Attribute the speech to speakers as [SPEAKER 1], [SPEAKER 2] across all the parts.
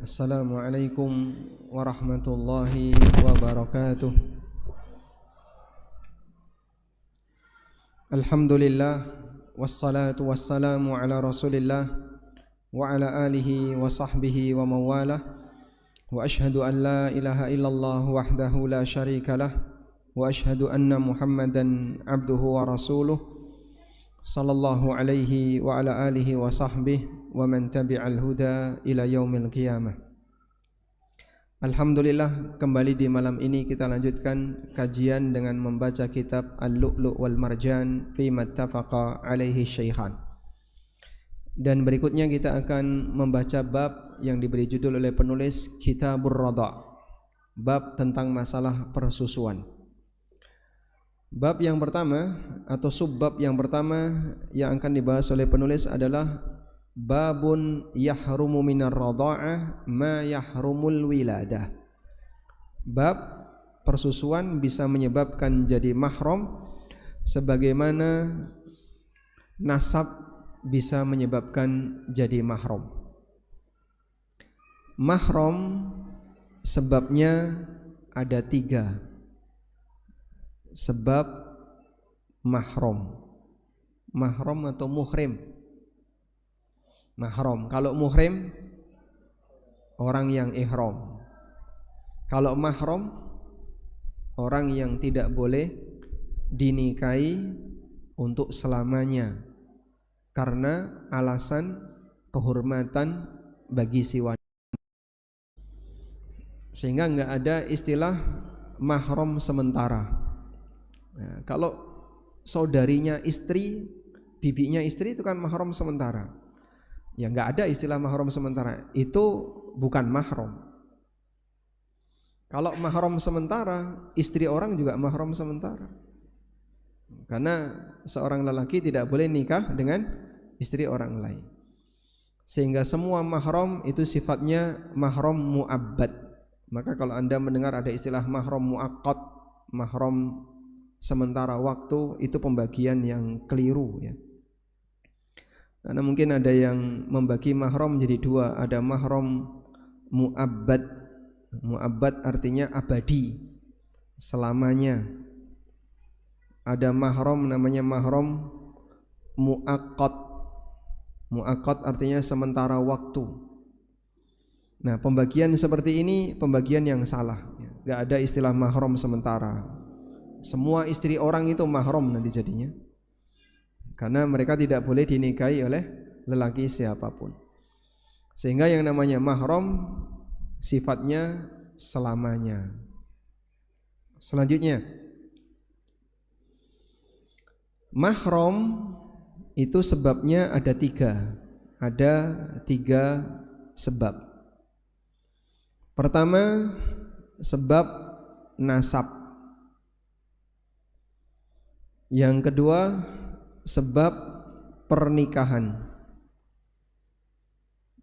[SPEAKER 1] Assalamualaikum warahmatullahi wabarakatuh. Alhamdulillah wassalatu wassalamu ala Rasulillah wa ala alihi wa sahbihi wa mawalah. Wa ashhadu an la ilaha illallah wahdahu la syarikalah wa ashhadu anna Muhammadan abduhu wa rasuluh sallallahu alaihi wa ala alihi wa sahbihi wa man tabi'al huda ila yaumil qiyamah. Alhamdulillah, kembali di malam ini kita lanjutkan kajian dengan membaca kitab Al-Lu'lu' wal Marjan fi mattafaqa alaihi syaikhan. Dan berikutnya kita akan membaca bab yang diberi judul oleh penulis Kitabur Radha', bab tentang masalah persusuan. Bab yang pertama atau subbab yang pertama yang akan dibahas oleh penulis adalah babun yahrumu minar radha'ah ma yahrumul wiladah. Bab persusuan bisa menyebabkan jadi mahram sebagaimana nasab bisa menyebabkan jadi mahram. Mahram sebabnya ada 3 sebab mahram. Mahram atau muhrim. Mahram, kalau muhrim orang yang ihram. Kalau mahram orang yang tidak boleh dinikahi untuk selamanya karena alasan kehormatan bagi si wanita. Sehingga enggak ada istilah mahram sementara. Nah, kalau saudarinya istri, bibinya istri itu kan mahram sementara. Ya enggak ada istilah mahram sementara, itu bukan mahram. Kalau mahram sementara, istri orang juga mahram sementara. Karena seorang lelaki tidak boleh nikah dengan istri orang lain. Sehingga semua mahram itu sifatnya mahram mu'abbad. Maka kalau Anda mendengar ada istilah mahram mu'aqqad, mahram sementara waktu, itu pembagian yang keliru ya. Karena mungkin ada yang membagi mahram menjadi 2, ada mahram mu'abbad. Mu'abbad artinya abadi, selamanya. Ada mahram namanya mahram mu'aqqad. Mu'aqqad artinya sementara waktu. Nah, pembagian seperti ini pembagian yang salah. Gak ada istilah mahram sementara. Semua istri orang itu mahram nanti jadinya. Karena mereka tidak boleh dinikahi oleh lelaki siapapun. Sehingga yang namanya mahram sifatnya selamanya. Selanjutnya, mahram itu sebabnya ada 3. Ada 3 sebab. Pertama, sebab nasab. Yang kedua, sebab pernikahan.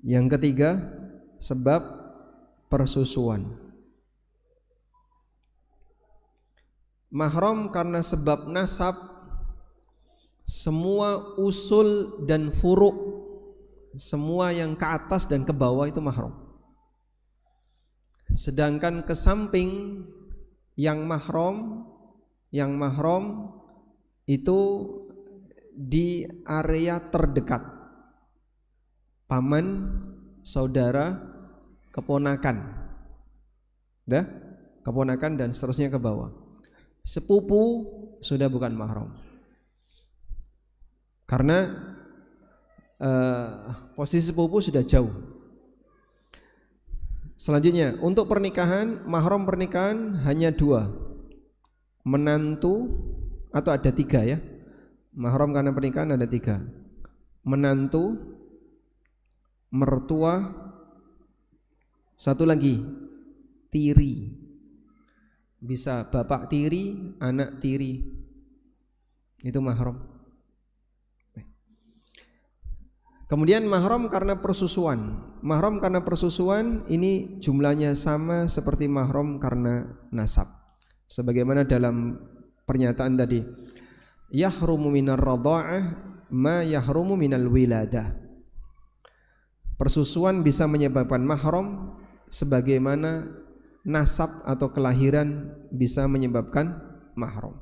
[SPEAKER 1] Yang ketiga, sebab persusuan. Mahram karena sebab nasab, semua usul dan furu', semua yang ke atas dan ke bawah itu mahram. Sedangkan ke samping yang mahram itu di area terdekat, paman, saudara, keponakan, keponakan dan seterusnya ke bawah. Sepupu sudah bukan mahram, karena posisi sepupu sudah jauh. Selanjutnya, untuk pernikahan, mahram pernikahan hanya 2, menantu, atau ada 3 ya. Mahram karena pernikahan ada 3. Menantu, mertua, satu lagi tiri. Bisa bapak tiri, anak tiri. Itu mahram. Kemudian mahram karena persusuan. Mahram karena persusuan ini jumlahnya sama seperti mahram karena nasab. Sebagaimana dalam pernyataan tadi, yahrumu minar radha'ah ma yahrumu minal wiladah. Persusuan bisa menyebabkan mahram sebagaimana nasab atau kelahiran bisa menyebabkan mahram.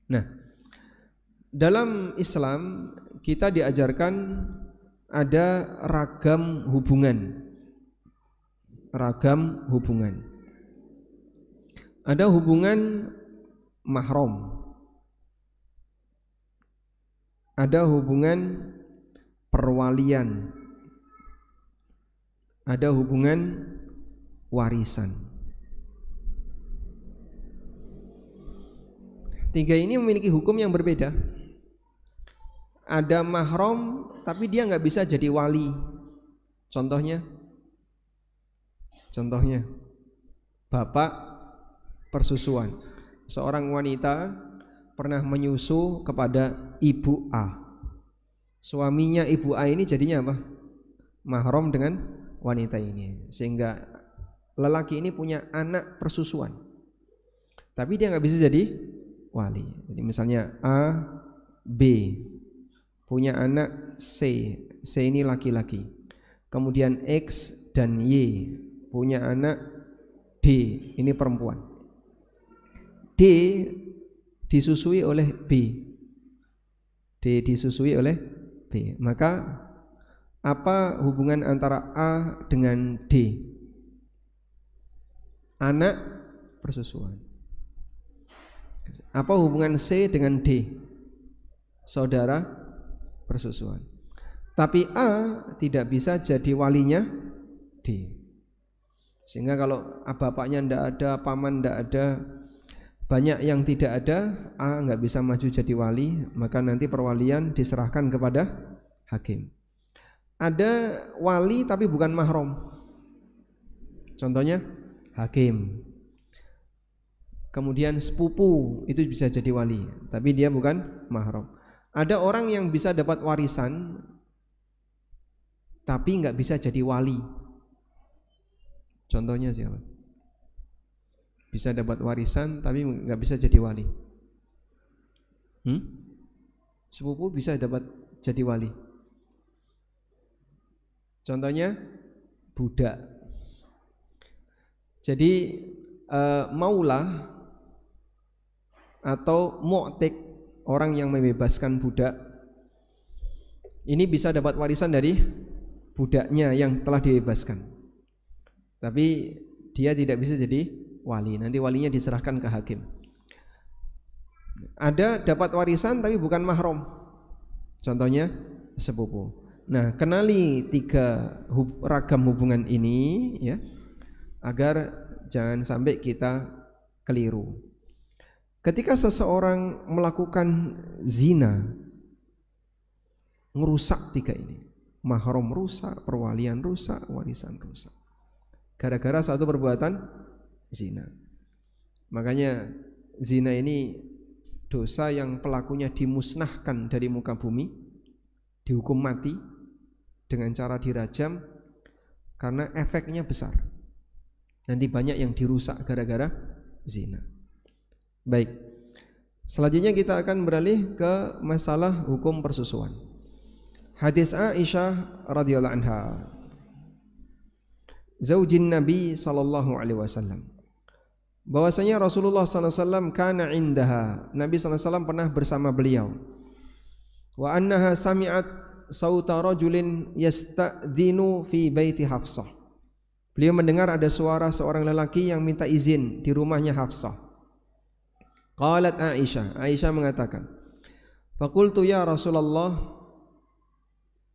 [SPEAKER 1] Nah, dalam Islam kita diajarkan ada ragam hubungan. Ada hubungan mahram, ada hubungan perwalian, ada hubungan warisan. Tiga ini memiliki hukum yang berbeda. Ada mahram tapi dia nggak bisa jadi wali. Contohnya bapak persusuan. Seorang wanita pernah menyusu kepada ibu A. Suaminya ibu A ini jadinya apa? Mahram dengan wanita ini. Sehingga lelaki ini punya anak persusuan. Tapi dia nggak bisa jadi wali. Jadi misalnya A, B punya anak C. C ini laki-laki. Kemudian X dan Y punya anak D, ini perempuan. D disusui oleh B. Maka apa hubungan antara A dengan D? Anak persusuan. Apa hubungan C dengan D? Saudara persusuan. Tapi A tidak bisa jadi walinya D. Sehingga kalau bapaknya tidak ada, paman tidak ada, banyak yang tidak ada, A nggak bisa maju jadi wali, maka nanti perwalian diserahkan kepada hakim. Ada wali tapi bukan mahram. Contohnya hakim. Kemudian sepupu itu bisa jadi wali, tapi dia bukan mahram. Ada orang yang bisa dapat warisan tapi nggak bisa jadi wali. Contohnya siapa? Bisa dapat warisan tapi nggak bisa jadi wali. Sepupu bisa dapat jadi wali. Contohnya budak. Jadi maulah atau mu'tik, orang yang membebaskan budak, ini bisa dapat warisan dari budaknya yang telah dibebaskan. Tapi dia tidak bisa jadi wali, nanti walinya diserahkan ke hakim. Ada dapat warisan tapi bukan mahram. Contohnya sepupu. Nah, kenali tiga ragam hubungan ini ya, agar jangan sampai kita keliru. Ketika seseorang melakukan zina, ngerusak tiga ini. Mahram rusak, perwalian rusak, warisan rusak. Gara-gara satu perbuatan zina. Makanya zina ini dosa yang pelakunya dimusnahkan dari muka bumi, dihukum mati dengan cara dirajam, karena efeknya besar. Nanti banyak yang dirusak gara-gara zina. Baik, selanjutnya kita akan beralih ke masalah hukum persusuan. Hadis Aisyah radhiyallahu anha, zaujin Nabi sallallahu alaihi wasallam, bahwasanya Rasulullah sallallahu alaihi wasallam kana indaha, Nabi sallallahu alaihi wasallam pernah bersama beliau. Wa annaha sami'at sauta rajulin yasta'dhinu fi baiti Hafsah. Beliau mendengar ada suara seorang lelaki yang minta izin di rumahnya Hafsah. Qalat Aisyah mengatakan, faqultu ya Rasulullah,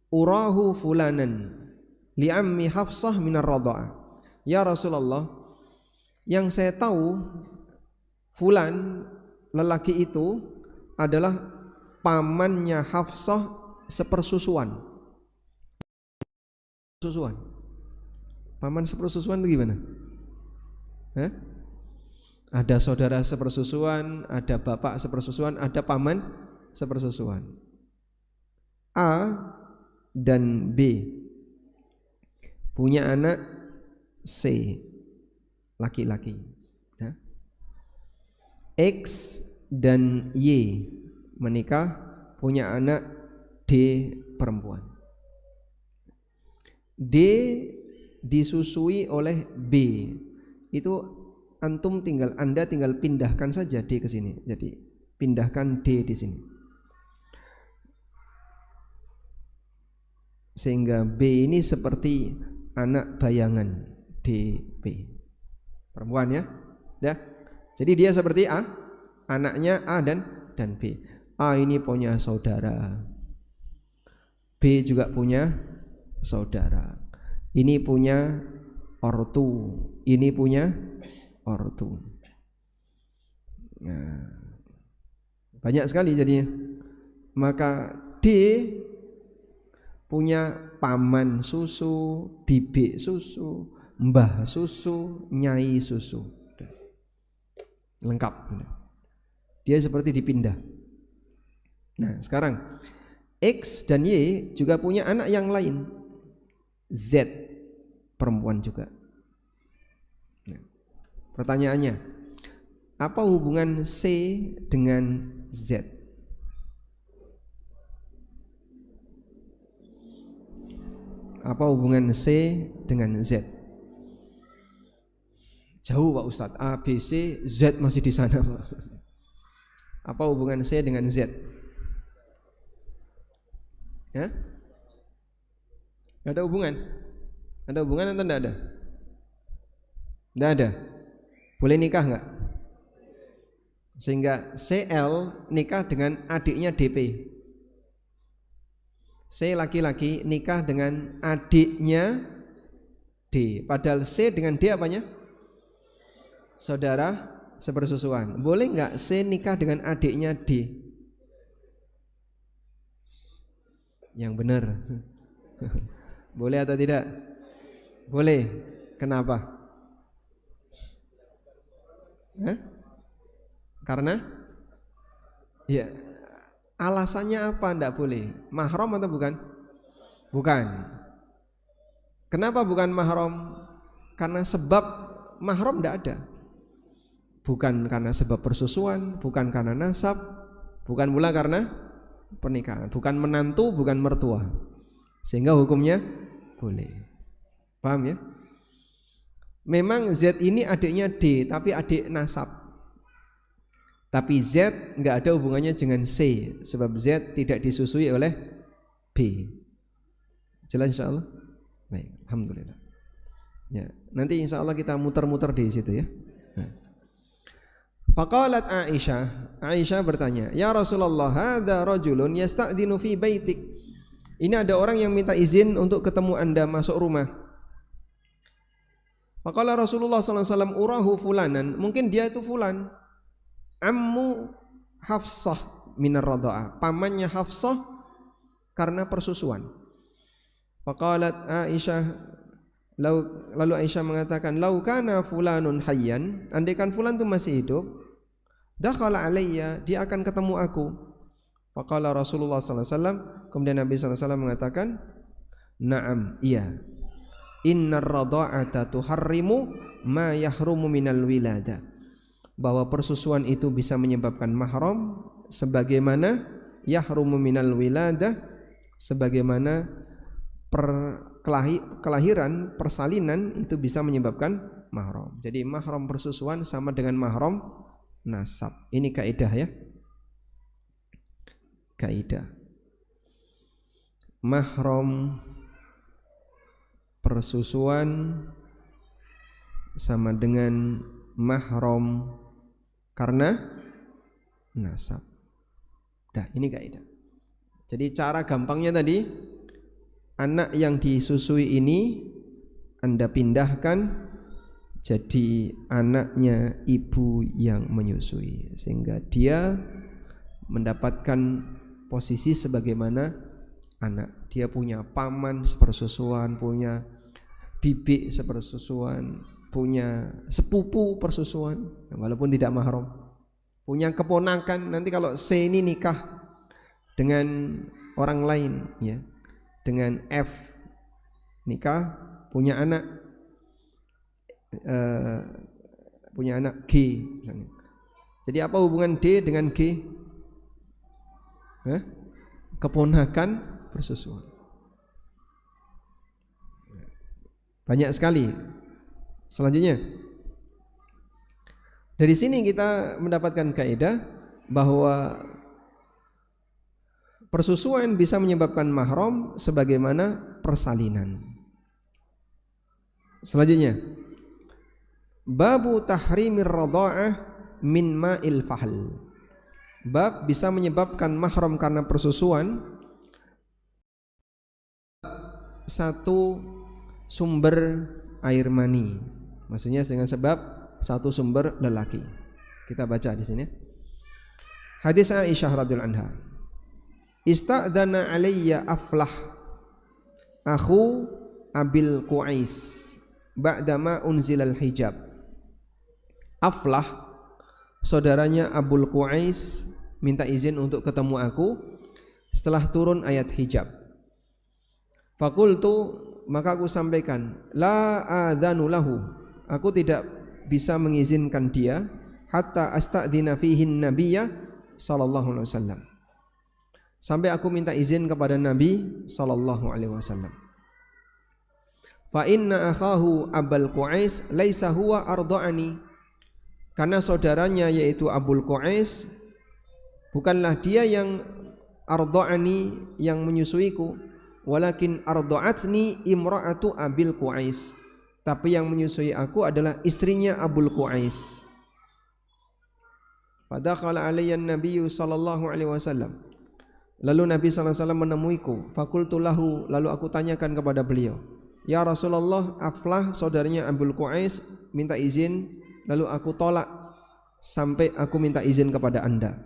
[SPEAKER 1] urahu fulanan li ammi Hafsah minar radha'ah. Ya Rasulullah, yang saya tahu fulan lelaki itu adalah pamannya Hafsah sepersusuan. Paman sepersusuan itu gimana? Ada saudara sepersusuan, ada bapak sepersusuan, ada paman sepersusuan. A dan B punya anak C, laki-laki. X dan Y menikah, punya anak D, perempuan. D disusui oleh B, itu Anda tinggal pindahkan saja D ke sini. Jadi pindahkan D di sini. Sehingga B ini seperti anak bayangan DB. Perempuan ya. Ya. Jadi dia seperti A, anaknya A dan B. A ini punya saudara. B juga punya saudara. Ini punya ortu, ini punya ortu. Nah, banyak sekali jadinya. Maka D punya paman susu, bibik susu, mbah susu, nyai susu. Lengkap. Dia seperti dipindah. Nah, sekarang X dan Y juga punya anak yang lain. Z, perempuan juga. Nah, pertanyaannya, apa hubungan C dengan Z? Apa hubungan C dengan Z? Jauh Pak Ustadz, A, B, C, Z masih di sana Pak. Apa hubungan C dengan Z? Ya? Ada hubungan? Ada hubungan atau tidak ada? Tidak ada. Boleh nikah enggak? Sehingga CL nikah dengan adiknya DP. C laki-laki nikah dengan adiknya D. Padahal C dengan D apanya? Saudara sepersusuan. Boleh enggak C nikah dengan adiknya D? Yang benar. Boleh atau tidak? Boleh. Kenapa? Karena ya, alasannya apa enggak boleh? Mahram atau bukan? Bukan. Kenapa bukan mahram? Karena sebab mahram enggak ada. Bukan karena sebab persusuan, bukan karena nasab, bukan pula karena pernikahan, bukan menantu, bukan mertua. Sehingga hukumnya boleh. Paham ya? Memang Z ini adiknya D, tapi adik nasab. Tapi Z enggak ada hubungannya dengan C, sebab Z tidak disusui oleh B. Jelas insyaallah? Baik, alhamdulillah. Ya, nanti insyaallah kita muter-muter di situ ya. Nah. Faqalat Aisyah bertanya, "Ya Rasulullah, hadza rajulun yasta'dinu fi baitik." Ini ada orang yang minta izin untuk ketemu Anda masuk rumah. Faqala Rasulullah sallallahu alaihi wasallam, "Urahu fulanan." Mungkin dia itu fulan. Ammu Hafsah minar radha'ah. Pamannya Hafsah karena persusuan. Faqalat Aisyah, lalu Aisyah mengatakan, "Lau kana fulanun hayyan." Andaikan fulan itu masih hidup, dakhala alayya, dia akan ketemu aku. Faqala Rasulullah sallallahu alaihi wasallam, kemudian Nabi sallallahu alaihi wasallam mengatakan, "Na'am, iya. Innar radha'ata tuharrimu ma yahrumu minal wilada." Bahwa persusuan itu bisa menyebabkan mahram sebagaimana yahrumu minal wilada, sebagaimana kelahiran, persalinan itu bisa menyebabkan mahram. Jadi mahram persusuan sama dengan mahram nasab. Ini kaidah ya. Kaidah mahram persusuan sama dengan mahram karena nasab. Dah, ini kaidah. Jadi cara gampangnya tadi, anak yang disusui ini Anda pindahkan jadi anaknya ibu yang menyusui, sehingga dia mendapatkan posisi sebagaimana anak. Dia punya paman sepersusuan, punya bibik sepersusuan, punya sepupu persusuan walaupun tidak mahram, punya keponakan. Nanti kalau C ini nikah dengan orang lain ya, dengan F nikah, punya anak G misalnya. Jadi apa hubungan D dengan G? Keponakan persusuan. Banyak sekali. Selanjutnya, dari sini kita mendapatkan kaidah bahwa persusuan bisa menyebabkan mahram sebagaimana persalinan. Selanjutnya, babu tahrimir radha'ah min ma'il fahl. Bab bisa menyebabkan mahram karena persusuan satu sumber air mani. Maksudnya dengan sebab satu sumber lelaki. Kita baca di sini. Hadis Aisyah radhiyallahu anha. Ista'dzana alayya Aflah akhu Abil Qu'ais ba'dama unzilal hijab. Aflah, saudaranya Abul Qu'ais, minta izin untuk ketemu aku setelah turun ayat hijab. Fakultu, maka aku sampaikan, la adzanu lahu, aku tidak bisa mengizinkan dia hatta astadzina fihin nabiyya sallallahu alaihi wasallam, sampai aku minta izin kepada Nabi sallallahu alaihi wasallam. Fa inna akhahu Abul Qu'ais laisa huwa arda'ani, karena saudaranya yaitu Abul Qu'ais bukanlah dia yang arda'ani, yang menyusuiku, walakin arda'atni imra'atu Abil Qu'ais, tapi yang menyusui aku adalah istrinya Abul Qu'ais. Fadakhala alayya an-nabiyyu sallallahu alaihi wasallam, lalu Nabi sallallahu alaihi wasallam menemuiku. Fakultu lahu, lalu aku tanyakan kepada beliau, ya Rasulullah, Aflah saudaranya Abul Qu'ais minta izin, lalu aku tolak sampai aku minta izin kepada anda.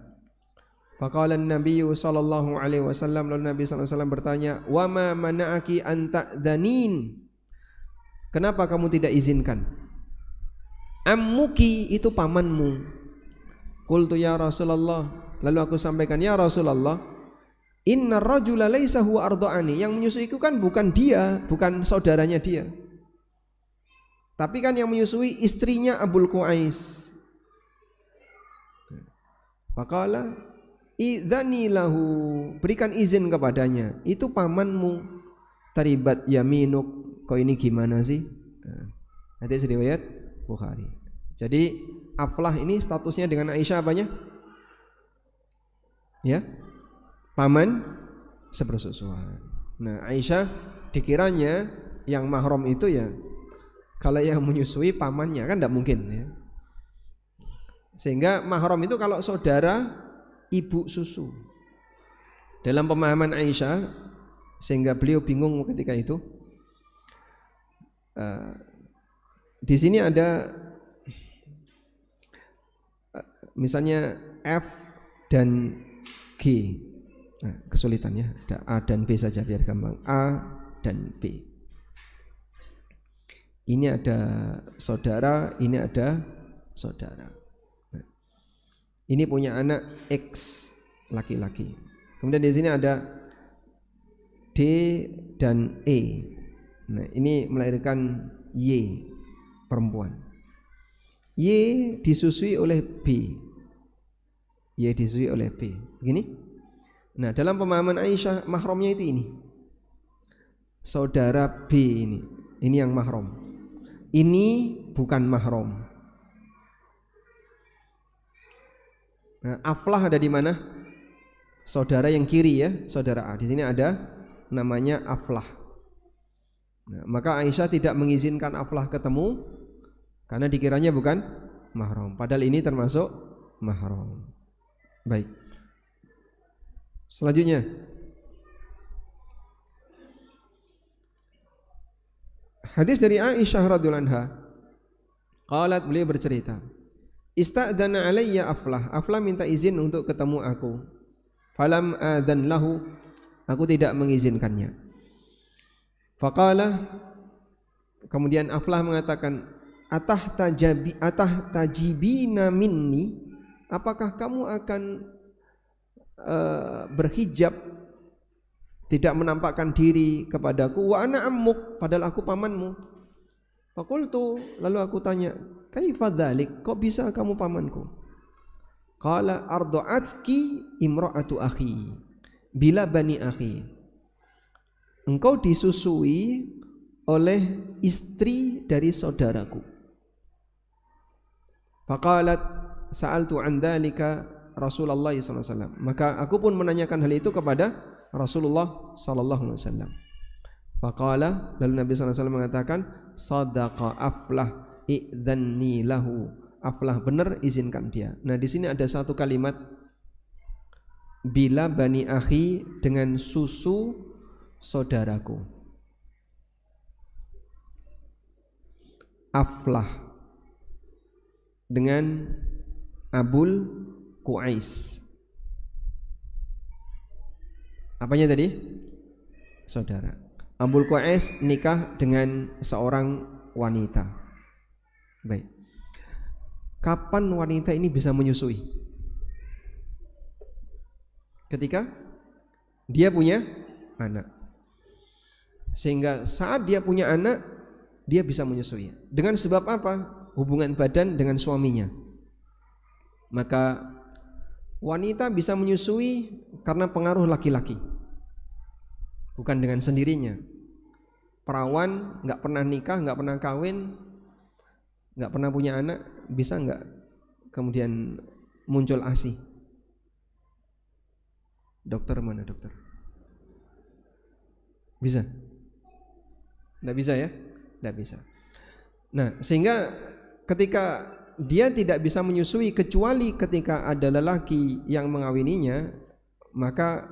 [SPEAKER 1] Faqala an-nabiy sallallahu alaihi wasallam, lalu Nabi sallallahu alaihi wasallam bertanya, wa ma mana'aki an ta'dhanin, kenapa kamu tidak izinkan? Ammuki, itu pamanmu. Qultu ya Rasulullah, lalu aku sampaikan, ya Rasulullah, inna rajula laisa huwa arda'ani, yang menyusuiku kan bukan dia, bukan saudaranya dia, tapi kan yang menyusui istrinya Abul Qu'ais. Faqala idzani lahu, berikan izin kepadanya, itu pamanmu. Taribat yaminuk, kau ini gimana sih? Hadis riwayat Bukhari. Jadi Aflah ini statusnya dengan Aisyah apanya? Ya, paman sepersusuan. Nah, Aisyah dikiranya yang mahram itu ya kalau yang menyusui pamannya, kan tidak mungkin ya. Sehingga mahram itu kalau saudara ibu susu. Dalam pemahaman Aisyah, sehingga beliau bingung ketika itu. Di sini ada misalnya F dan G. Nah, kesulitannya ada A dan B saja biar gampang. A dan B. Ini ada saudara, ini ada saudara. Nah, ini punya anak X laki-laki. Kemudian di sini ada D dan E. Nah, ini melahirkan Y perempuan. Y disusui oleh B. Y disusui oleh B. Begini. Nah, dalam pemahaman Aisyah mahramnya itu ini. Saudara B ini. Ini yang mahram. Ini bukan mahram. Nah, Aflah ada di mana? Saudara yang kiri ya, saudara A. Di sini ada namanya Aflah. Nah, maka Aisyah tidak mengizinkan Aflah ketemu karena dikiranya bukan mahram. Padahal ini termasuk mahram. Baik. Selanjutnya, hadis dari Aisyah radhiyallahu anha. Qalat, beliau bercerita, ista'dzana alayya Aflah. Aflah minta izin untuk ketemu aku. Falam adzan lahu, aku tidak mengizinkannya. Faqala, kemudian Aflah mengatakan, atah tajibina minni, apakah kamu akan berhijab, tidak menampakkan diri kepadaku, wa ana ammuk, padahal aku pamanmu. Faqultu, lalu aku tanya, kaifa dzalik, kok bisa kamu pamanku? Qala arda'atki imra'atu akhi bila bani akhi, engkau disusui oleh istri dari saudaraku. Faqalat sa'altu an dzalika Rasulullah sallallahu alaihi wasallam. Maka aku pun menanyakan hal itu kepada Rasulullah sallallahu alaihi wasallam. Faqala, lalu Nabi sallallahu alaihi wasallam mengatakan, sadaqa Aflah idzanni lahu. Aflah benar, izinkan dia. Nah, di sini ada satu kalimat bila bani akhi, dengan susu saudaraku. Aflah dengan Abul Qais. Apanya tadi? Saudara. Abul Qais nikah dengan seorang wanita. Baik. Kapan wanita ini bisa menyusui? Ketika dia punya anak. Sehingga saat dia punya anak, dia bisa menyusui. Dengan sebab apa? Hubungan badan dengan suaminya. Maka wanita bisa menyusui karena pengaruh laki-laki, bukan dengan sendirinya. Perawan nggak pernah nikah, nggak pernah kawin, nggak pernah punya anak, bisa nggak kemudian muncul ASI? Dokter mana dokter? Bisa? Nggak bisa ya? Nggak bisa. Nah, sehingga ketika dia tidak bisa menyusui kecuali ketika ada lelaki yang mengawininya, maka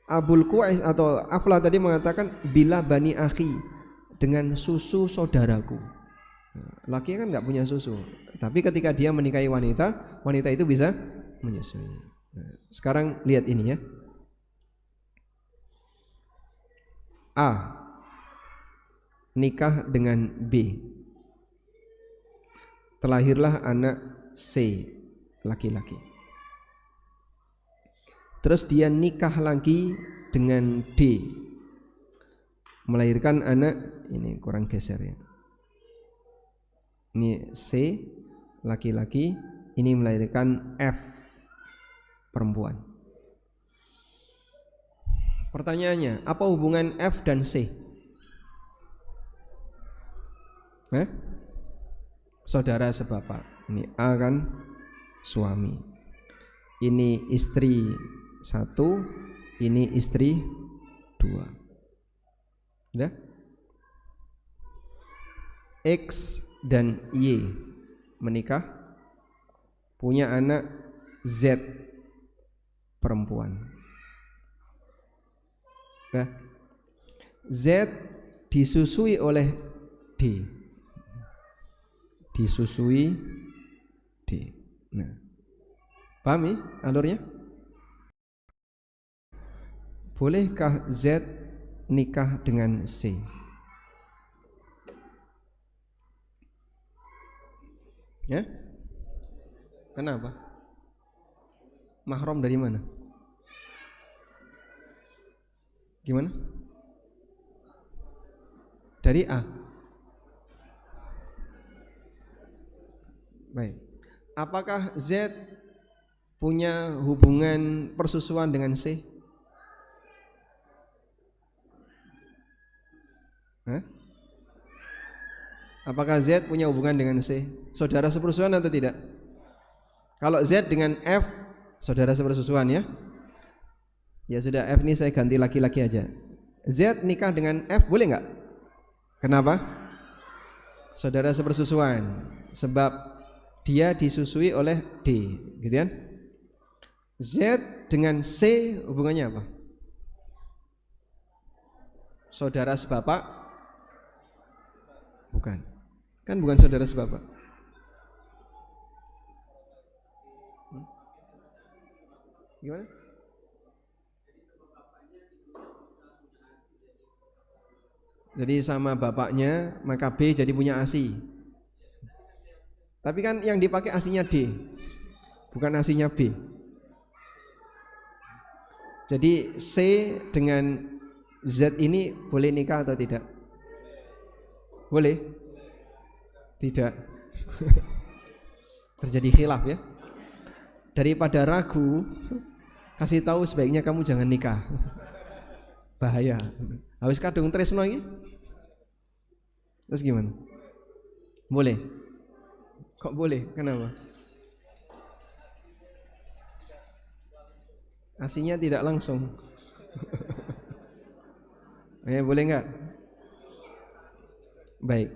[SPEAKER 1] Abul Qais atau Aflah tadi mengatakan bila bani akhi, dengan susu saudaraku. Laki kan nggak punya susu, tapi ketika dia menikahi wanita, wanita itu bisa menyusui. Nah, sekarang lihat ini ya. A nikah dengan B, terlahirlah anak C, laki-laki. Terus dia nikah lagi dengan D, melahirkan anak, ini kurang geser ya. Ini C, laki-laki, ini melahirkan F, perempuan. Pertanyaannya, apa hubungan F dan C? Saudara sebapak. Ini A kan suami, ini istri satu, ini istri dua. Udah? X dan Y menikah, punya anak Z, perempuan. Udah? Z disusui oleh D, disusui D. Nah, paham ya alurnya? Bolehkah Z nikah dengan C? Ya? Kenapa? Mahram dari mana? Gimana? Dari A. Baik. Apakah Z punya hubungan persusuan dengan C? Apakah Z punya hubungan dengan C? Saudara sepersusuan atau tidak? Kalau Z dengan F, saudara sepersusuan ya. Ya sudah, F ini saya ganti laki-laki aja. Z nikah dengan F boleh nggak? Kenapa? Saudara sepersusuan. Sebab dia disusui oleh D, gitu kan? Z dengan C hubungannya apa? Saudara sebapak? Bukan. Kan bukan saudara sebapak. Gimana? Jadi sama bapaknya, maka B jadi punya ASI. Tapi kan yang dipakai ASInya D, bukan ASInya B. Jadi C dengan Z ini boleh nikah atau tidak? Boleh? Tidak. Terjadi khilaf ya. Daripada ragu, kasih tahu sebaiknya kamu jangan nikah. Bahaya. Harus kadung tresno iki. Terus gimana? Boleh? Kok boleh? Kenapa? Asinya tidak langsung. Boleh nggak? Baik.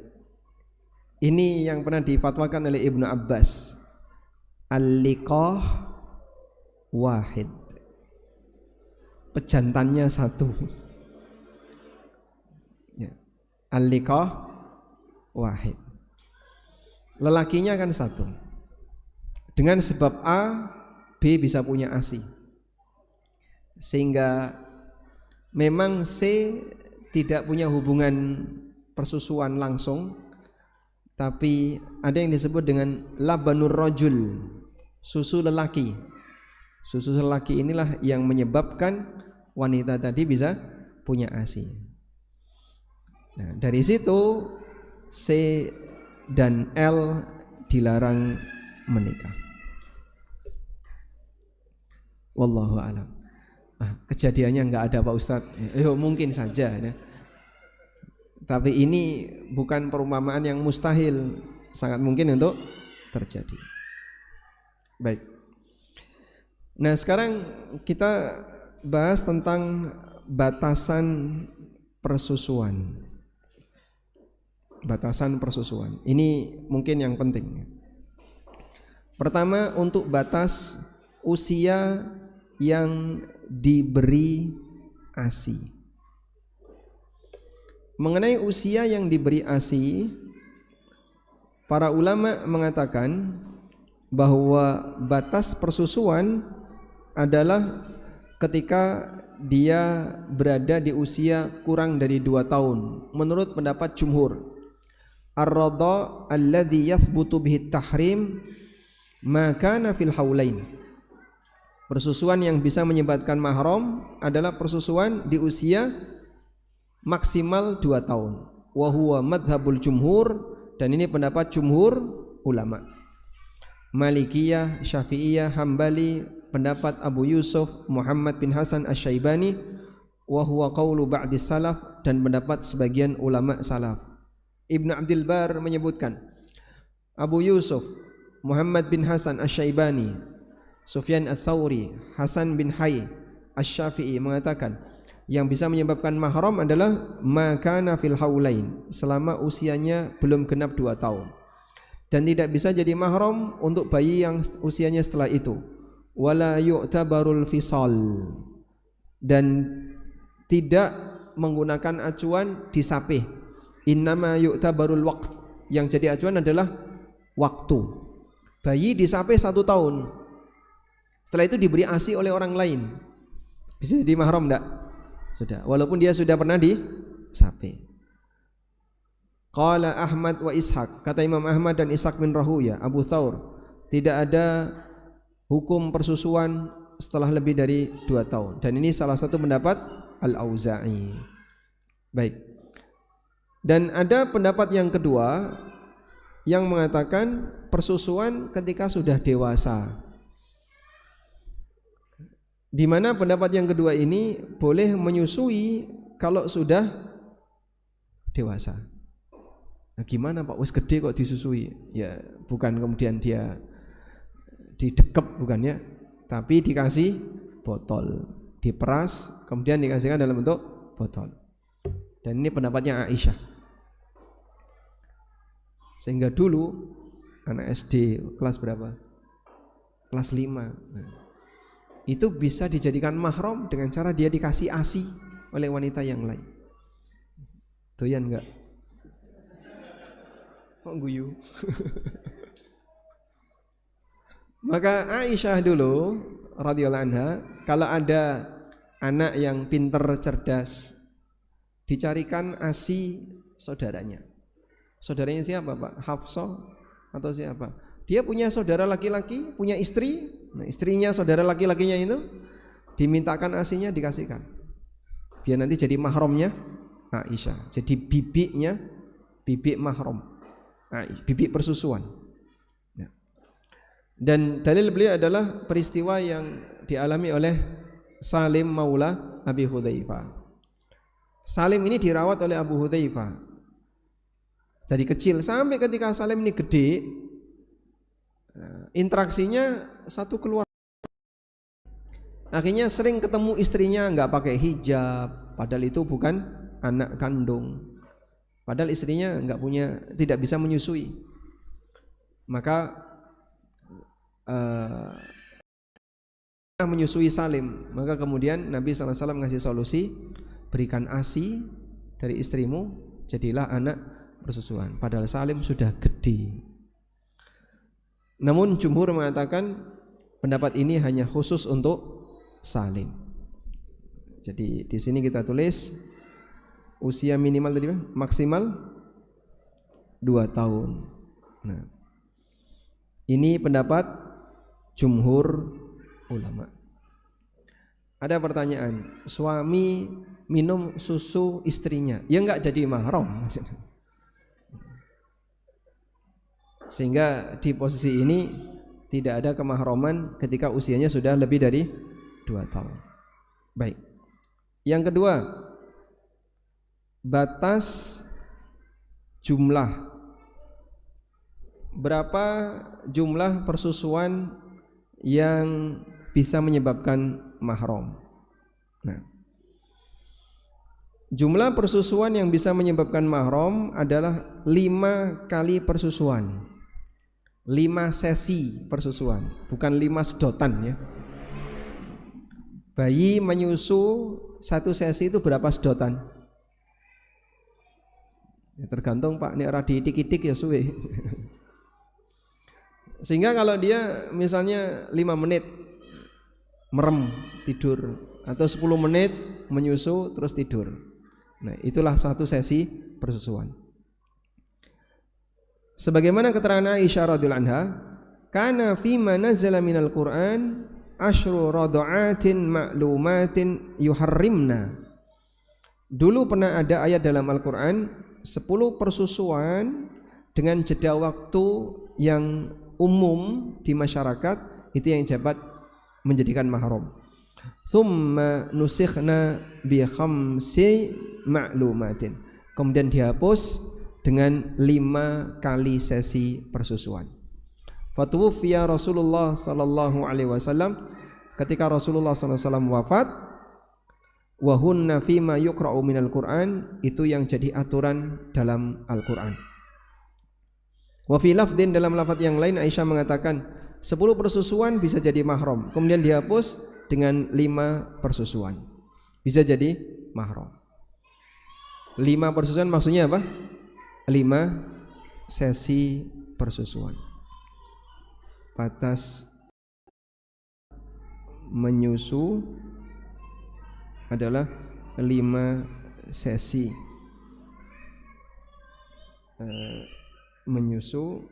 [SPEAKER 1] Ini yang pernah difatwakan oleh Ibnu Abbas. Al-liqah wahid. Pejantannya satu. Ya. Al-liqah wahid. Lelakinya kan satu. Dengan sebab A, B bisa punya ASI. Sehingga memang C tidak punya hubungan persusuan langsung, tapi ada yang disebut dengan labanur rajul, susu lelaki. Susu lelaki inilah yang menyebabkan wanita tadi bisa punya ASI. Nah, dari situ C dan L dilarang menikah. Wallahu a'lam. Kejadiannya enggak ada Pak Ustadz. Mungkin saja ya. Tapi ini bukan perumpamaan yang mustahil, sangat mungkin untuk terjadi. Baik. Nah, sekarang kita bahas tentang batasan persusuan. Batasan persusuan. Ini mungkin yang penting. Pertama, untuk batas usia yang diberi ASI. Mengenai usia yang diberi ASI, para ulama mengatakan bahwa batas persusuan adalah ketika dia berada di usia kurang dari 2 tahun menurut pendapat jumhur. Ar-radha alladhi yathbutu bihi tahrim ma kana fil haulain. Persusuan yang bisa menyebabkan mahram adalah persusuan di usia maksimal 2 tahun. Wa huwa madhabul jumhur, dan ini pendapat jumhur ulama. Malikiyah, Syafi'iyah, Hambali, pendapat Abu Yusuf Muhammad bin Hasan Asy-Syaibani, wa huwa qaulu ba'di salaf, dan pendapat sebagian ulama salaf. Ibnu Abdul Bar menyebutkan, Abu Yusuf Muhammad bin Hasan Asy-Syaibani, Sufyan Ats-Tsauri, Hasan bin Hayy Asy-Syafi'i mengatakan yang bisa menyebabkan mahram adalah makana fil haulain, selama usianya belum genap 2 tahun. Dan tidak bisa jadi mahram untuk bayi yang usianya setelah itu. Wala yu'tabarul fisal, dan tidak menggunakan acuan disapih. Innama yu'tabarul waqt, yang jadi acuan adalah waktu. Bayi disapih 1 tahun, setelah itu diberi ASI oleh orang lain, bisa jadi mahram enggak? Sudah, walaupun dia sudah pernah disapih. Qala Ahmad wa Ishaq, kata Imam Ahmad dan Ishaq bin Rahuya, Abu Thawr, tidak ada hukum persusuan setelah lebih dari 2 tahun. Dan ini salah satu pendapat Al-Auza'i. Baik. Dan ada pendapat yang kedua yang mengatakan persusuan ketika sudah dewasa, di mana pendapat yang kedua ini boleh menyusui kalau sudah dewasa. Nah, gimana Pak, wis gede kok disusui? Ya, bukan kemudian dia didekep, bukan ya, tapi dikasih botol, diperas, kemudian dikasihkan dalam bentuk botol. Dan ini pendapatnya Aisyah. Sehingga dulu anak SD kelas berapa? Kelas 5. Nah, itu bisa dijadikan mahram dengan cara dia dikasih ASI oleh wanita yang lain. Doyan enggak? Kok guyu? Maka Aisyah dulu radhiyallahu anha, kalau ada anak yang pinter cerdas, dicarikan ASI saudaranya. Saudaranya siapa Pak? Hafsah atau siapa? Dia punya saudara laki-laki, punya istri. Nah, istrinya saudara laki-lakinya itu dimintakan ASI-nya, dikasihkan. Biar nanti jadi mahramnya Aisyah. Jadi bibiknya, bibik mahram, bibik persusuan. Ya. Dan dalil beliau adalah peristiwa yang dialami oleh Salim Maula Abi Hudzaifah. Salim ini dirawat oleh Abu Hudzaifah. dari kecil sampai ketika Salim ini gede, interaksinya satu keluarga. Akhirnya sering ketemu istrinya nggak pakai hijab, padahal itu bukan anak kandung. Padahal istrinya tidak bisa menyusui. Maka menyusui Salim. Maka kemudian Nabi SAW ngasih solusi, berikan ASI dari istrimu, jadilah anak persusuan. Padahal Salim sudah gede. Namun jumhur mengatakan pendapat ini hanya khusus untuk Salim. Jadi di sini kita tulis usia minimal tadi maksimal 2 tahun. Nah, ini pendapat jumhur ulama. Ada pertanyaan, suami minum susu istrinya, ya enggak jadi mahram. Sehingga di posisi ini tidak ada kemahraman ketika usianya sudah lebih dari 2 tahun. Baik. Yang kedua, batas jumlah. Berapa jumlah persusuan yang bisa menyebabkan mahram? Nah, jumlah persusuan yang bisa menyebabkan mahram adalah 5 kali persusuan. 5 sesi persusuan, bukan 5 sedotan ya. Bayi menyusu 1 sesi itu berapa sedotan? Ya, tergantung Pak, nek ora diitik-itik ya suwe. Sehingga kalau dia misalnya 5 menit merem tidur atau 10 menit menyusu terus tidur. Nah, itulah 1 sesi persusuan. Sebagaimana keterangan Aisyah radhiyallahu anha, kana fima nazala minal Qur'an asyru rada'atin ma'lumatin yuharrimna. Dulu pernah ada ayat dalam Al-Qur'an 10 persusuan dengan jeda waktu yang umum di masyarakat, itu yang dapat menjadikan mahram. Tsumma nusikhna bi khamsi ma'lumatin. Kemudian dihapus dengan 5 kali sesi persusuan. Fatuwfiya Rasulullah sallallahu alaihi wasallam, ketika Rasulullah sallallahu alaihi wasallam wafat, wa hunna fima yuqra'u minal Qur'an, itu yang jadi aturan dalam Al-Qur'an. Wa fi lafdin, dalam lafaz yang lain Aisyah mengatakan 10 persusuan bisa jadi mahram, kemudian dihapus dengan 5 persusuan bisa jadi mahram. 5 persusuan maksudnya apa? 5 sesi persusuan. Batas menyusu adalah 5 sesi menyusu,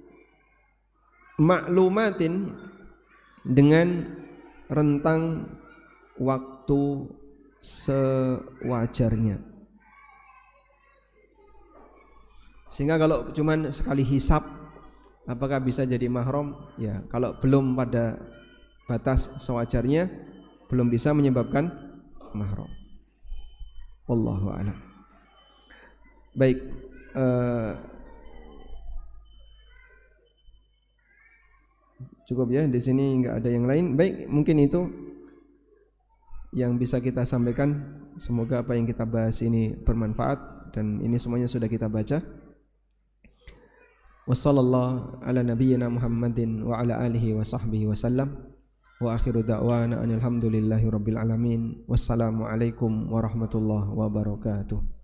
[SPEAKER 1] maklumatin dengan rentang waktu sewajarnya. Sehingga kalau cuman sekali hisap apakah bisa jadi mahram? Ya, kalau belum pada batas sewajarnya belum bisa menyebabkan mahram. Wallahu a'lam. Baik, cukup ya, di sini nggak ada yang lain. Baik, mungkin itu yang bisa kita sampaikan. Semoga apa yang kita bahas ini bermanfaat, dan ini semuanya sudah kita baca. Wassallallahu ala nabiyyina Muhammadin wa ala alihi wa sahbihi wasallam. Wa akhiru da'wana alhamdulillahi rabbil alamin. Wassalamu alaikum warahmatullahi wabarakatuh.